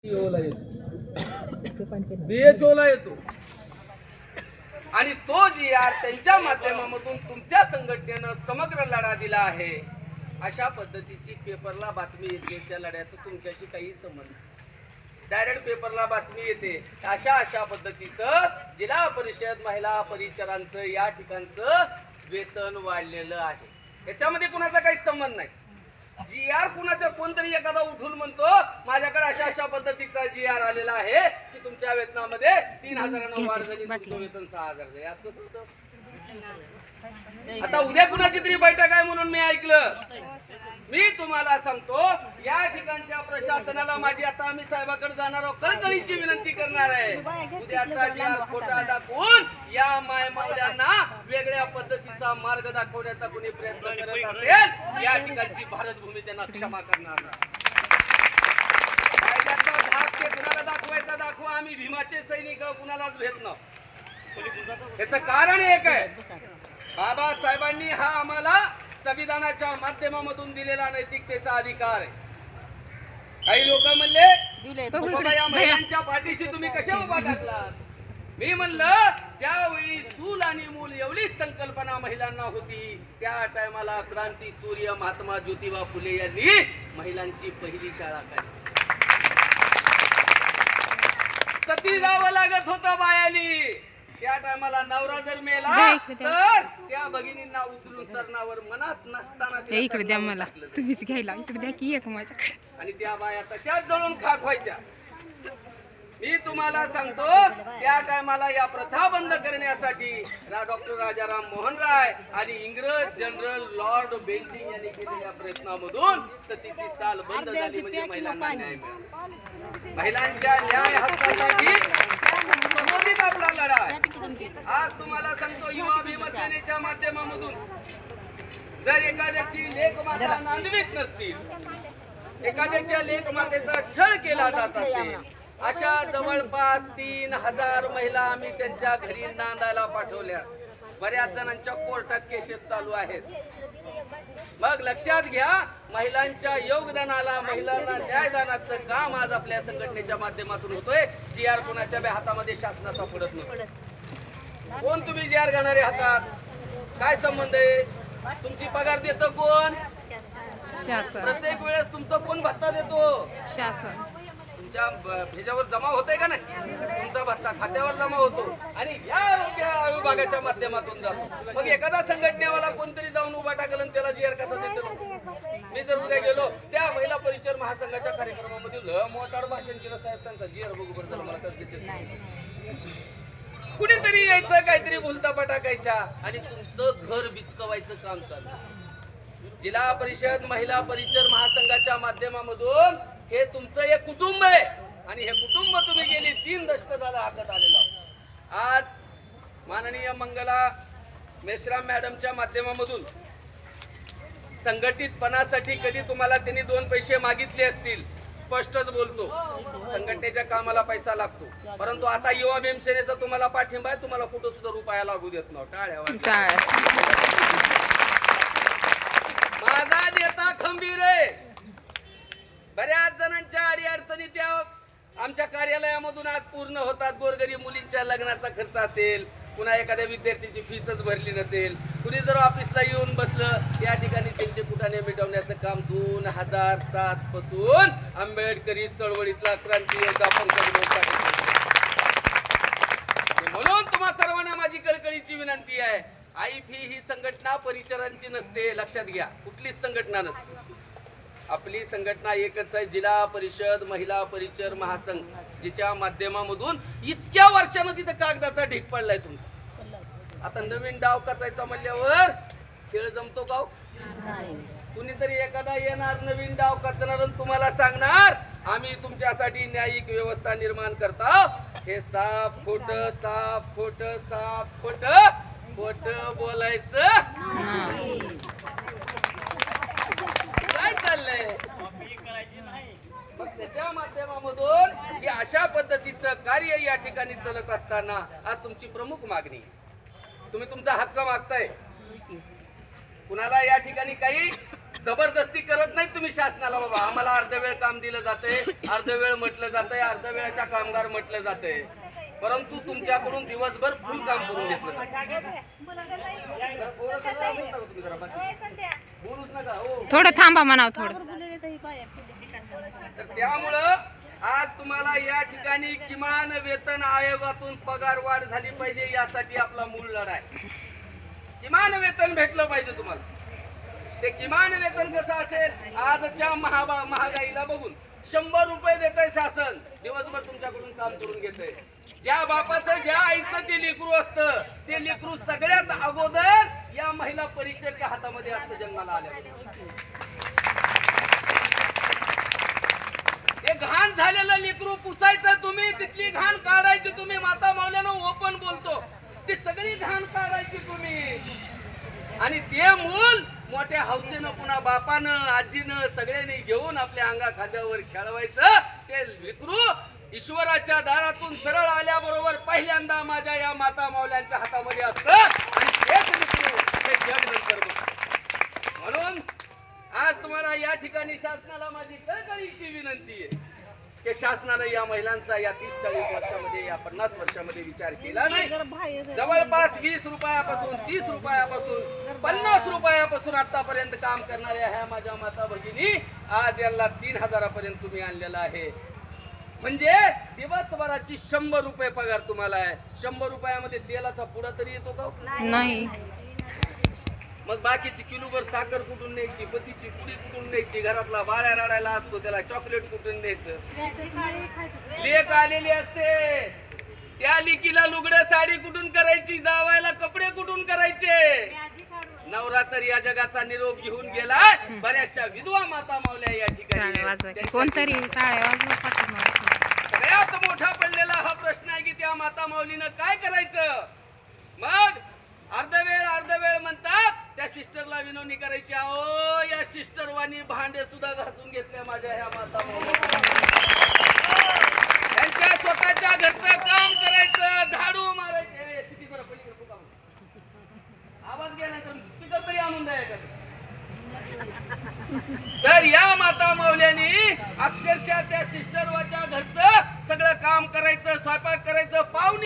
BHO ला येतो आणि तो जी आर त्यांच्या माध्यमातून तुमच्या संघटनेनं समग्र लढा दिला आहे. अशा पद्धतीची पेपरला बातमी येते, त्या लढ्याचा तुमच्याशी काही संबंध नाही. डायरेक्ट पेपरला बातमी येते अशा पद्धतीचं जिल्हा परिषद महिला परिचारांचं या ठिकाणचं वेतन वाढलेलं आहे. याच्यामध्ये कुणाचा काही संबंध नाही. जी आर कुणाच्या कोणतरी एखादा उठून म्हणतो माझ्याकडे अशा पद्धतीचा जी आर आलेला आहे की तुमच्या वेतनामध्ये 3000 वाढ झाली, तुमचं वेतन 6000 झाले. असं कसं होतं? आता उद्या कुणाची तरी बैठक आहे म्हणून मी ऐकलं. मी तुम्हाला सांगतो या ठिकाणच्या प्रशासनाला माझी आता आम्ही साहेबाकडे जाणार आहोत, कळकळीची विनंती करणार आहे. उद्याचा जी आर खोटा दाखवून या मायमावल्यांना वेगळ्या पद्धतीचा मार्ग दाखवण्याचा कोणी प्रयत्न करत असेल या ठिकाणची भारतभूमी त्यांना क्षमा करणार नाही. कायद्याचा धाक ते कुणाला दाखवायचा दाखवा, आम्ही भीमाचे सैनिक कुणालाच भेट न. याचं कारण एक आहे, बाबासाहेबांनी हा आम्हाला संविधानाच्या माध्यमामधून दिलेला नैतिकतेचा अधिकार आहे. काही लोक म्हणले या महिलांच्या पाठीशी तुम्ही कशा उभा टाकलात. मी म्हणलं ज्यावेळी चूल आणि मूल एवढीच संकल्पना महिलांना होती त्या टायमाला क्रांती सूर्य महात्मा ज्योतिबा फुले यांनी महिलांची पहिली शाळा काढली. सती जावं लागत होतं बायाली. त्या टायमाला नवरा जर मेला तर त्या भगिनींना उचलून सरणावर मनात नसताना इकडे द्या मला, तुम्हीच घ्यायला इकडे द्या की एक माझ्याकडे. आणि त्या बाया तशाच जळून खाक व्हायच्या. मी तुम्हाला सांगतो त्या टायमाला या प्रथा बंद करण्यासाठी डॉक्टर राजाराम मोहन राय आणि इंग्रज जनरल लॉर्ड बेंटिंग यांनी केलेल्या प्रयत्नामधून सतीची चाल बंद झाली. म्हणजे महिलांना न्याय मिळाला. महिलांच्या न्याय हक्कासाठी सतोदित आपला लढा आहे. आज तुम्हाला सांगतो युवा भीमसेनेच्या माध्यमामधून जर एखाद्याची लेखमाता नांदवीत नसतील, एखाद्याच्या लेखमातेचा छळ केला जात असेल, अशा जवळपास 3000 महिला आम्ही त्यांच्या घरी नांदायला पाठवल्या. बऱ्याच जणांच्या कोर्टात केसेस चालू आहेत. मग लक्षात घ्या, महिलांच्या योगदानाला महिलांना न्यायदानाचं काम आज आपल्या संघटनेच्या माध्यमातून होतोय. जी आर कोणाच्या हातामध्ये शासनाचा पडत नाही. कोण तुम्ही जी आर घेणारे हातात? काय संबंध आहे? तुमची पगार देतं कोण? शासन. प्रत्येक वेळेस तुमचा कोण भत्ता देतो? शासन. तुमच्या ह्याच्यावर जमा होतंय का नाही? तुमचा भत्ता खात्यावर जमा होतो आणि या आरोग्य विभागाच्या माध्यमातून जातो. मग एखादा संघटनेवाला कोणतरी जाऊन उभा टाकलं आणि त्याला जी आर कसा देतो? मी जर उद्या गेलो त्या महिला परिचर महासंघाच्या कार्यक्रमामध्ये मोठाड भाषण केलं, साहेब त्यांचा जी आर बघू बरं मला कसं देते. कुणीतरी यायचं काहीतरी भुलतापा टाकायच्या आणि तुमचं घर बिचकवायचं काम चालू. जिल्हा परिषद महिला परिचर महासंघाच्या माध्यमामधून हे तुमचं एक कुटुंब आहे आणि हे कुटुंब तुम्ही गेली 3 दशक झालं हातात आलेलं. आज माननीय मंगला मेश्राम मॅडमच्या माध्यमामधून संघटितपणासाठी कधी तुम्हाला त्यांनी 2 पैसे मागितले असतील, स्पष्टच बोलतो, संघटनेच्या कामाला पैसा लागतो. परंतु आता युवा भीमसेनेचा तुम्हाला पाठिंबा आहे, तुम्हाला कुठं सुद्धा रुपया लागू देत नाही. टाळ्या. माझा नेता खंबीर आहे. बऱ्याच जणांच्या अडीअडचणी त्या आमच्या कार्यालयामधून आज पूर्ण होतात. गोरगरीब मुलींच्या लग्नाचा खर्च असेल, पुन्हा एखाद्या विद्यार्थ्यांची फीसच भरली नसेल, कुणी जर ऑफिसला येऊन बसलं त्या ठिकाणी त्यांचे कुठाने मिटवण्याचं काम 2007 पासून आंबेडकरी चळवळीतला क्रांती योद्धा पंकज मोर्चा. म्हणून तुम्हा सर्वांना माझी कळकळीची विनंती आहे, आयफी ही संघटना परिचरांची नसते. लक्षात घ्या, कुठलीच संघटना नसते. आपली संघटना एकच आहे, जिल्हा परिषद महिला परिचर महासंघ, जिच्या माध्यमामधून इतक्या वर्षानं तिथं कागदाचा ढीक पडलाय तुमचा. आता नवीन डाव कचायचा म्हणल्यावर खेळ जमतो का? कुणीतरी एखादा येणार नवीन डाव कचणार तुम्हाला सांगणार आम्ही तुमच्यासाठी न्यायिक व्यवस्था निर्माण करता. हे साफ खोट, साफ खोट, साफ खोट, खोट बोलायचं काय चाललंय. मग त्याच्या माध्यमामधून ही अशा पद्धतीचं कार्य या ठिकाणी चालत असताना आज तुमची प्रमुख मागणी, तुम्ही तुमचा हक्क मागताय. कुणाला या ठिकाणी काही जबरदस्ती करत नाही तुम्ही शासनाला. बाबा आम्हाला अर्धवेळ काम दिलं जातंय, अर्धवेळ म्हटलं जातंय, अर्धवेळाचा कामगार म्हटलं जातंय, परंतु तुमच्याकडून दिवसभर फुल काम करून घेतलं जातं. बोलूच नका हो. थोडं थांबा म्हणावं थोडं. तर त्यामुळं आज तुम्हाला या ठिकाणी किमान वेतन आयोगातून पगार वाढ झाली पाहिजे, यासाठी आपला मूळ लढा आहे. किमान वेतन भेटलं पाहिजे तुम्हाला. ते किमान वेतन कसं असेल? आजच्या महागाईला बघून 100 रुपये देतंय शासन, दिवसभर तुमच्याकडून काम करून घेतंय. ज्या बापाचं ज्या आईचं ते लेकरू असतं, ते लेकरू सगळ्यात अगोदर या महिला परिचरच्या हातामध्ये असतं जन्माला आल्यावर. हे घाण झालेलं लेकरू पुसायचं तुम्ही, तिथली घाण काढायची तुम्ही. माता मावल्यानं ओपन बोलतो, ती सगळी घाण काढायची तुम्ही. आणि ते मूल मोठ्या हौसेनं पुन्हा बापानं आजीनं सगळ्यांनी घेऊन आपल्या अंगा खांद्यावर खेळवायचं. ते लेकरू ईश्वराच्या दारातून सरळ आल्याबरोबर पहिल्यांदा माझ्या या माता मावल्यांच्या हातामध्ये असतं. आणि तेच लेकरू हे जग नंतर बघतं. म्हणून आज तुम्हाला या ठिकाणी शासनाला माझी कळकळीची विनंती आहे की शासनानं या महिलांचा या 30-40 वर्षामध्ये, या 50 वर्षामध्ये विचार केला नाही. जवळपास 20 रुपयापासून, 30 रुपयापासून, 50 रुपयापासून आतापर्यंत काम करणाऱ्या ह्या माझ्या माता भगिनी आज यांना 3000 पर्यंत तुम्ही आणलेला आहे. म्हणजे दिवसभराची 100 रुपये पगार तुम्हाला आहे. 100 रुपयामध्ये तेलाचा पुडा तरी येतो का? नाही. मग बाकीची किलोभर साखर कुठून न्यायची, पतीची पुडी कुठून न्यायची, घरातला बाळ्या रडायला असतो त्याला चॉकलेट कुठून न्यायचं. लेक आलेली असते, त्या लेकीला लुगडं साडी कुठून करायची, जावायला कपडे कुठून करायचे. नवरा तर या जगाचा निरोप घेऊन गेलाय. बऱ्याचशा विधवा माता मावल्या या ठिकाणी. कोणतरी टाळ्या वाजवा. सगळ्यात मोठा पडलेला हा प्रश्न आहे की त्या माता माऊलीनं काय करायचं. मग अर्धवेळ म्हणतात, त्या सिस्टरला विनवणी करायची, अहो या सिस्टरवानी भांडे सुद्धा घासून घेतले माझ्या ह्या माता माऊली. त्यांच्या स्वतःच्या घरचं काम करायचं, झाडू मारायचे. आवाज गेला तर स्पीकर तरी आणून द्यायचा. तर या माता माऊल्यांनी अक्षरशः त्या सिस्टरवाच्या घरचं सगळं काम करायचं, स्वयंपाक करायचं, पाहुणे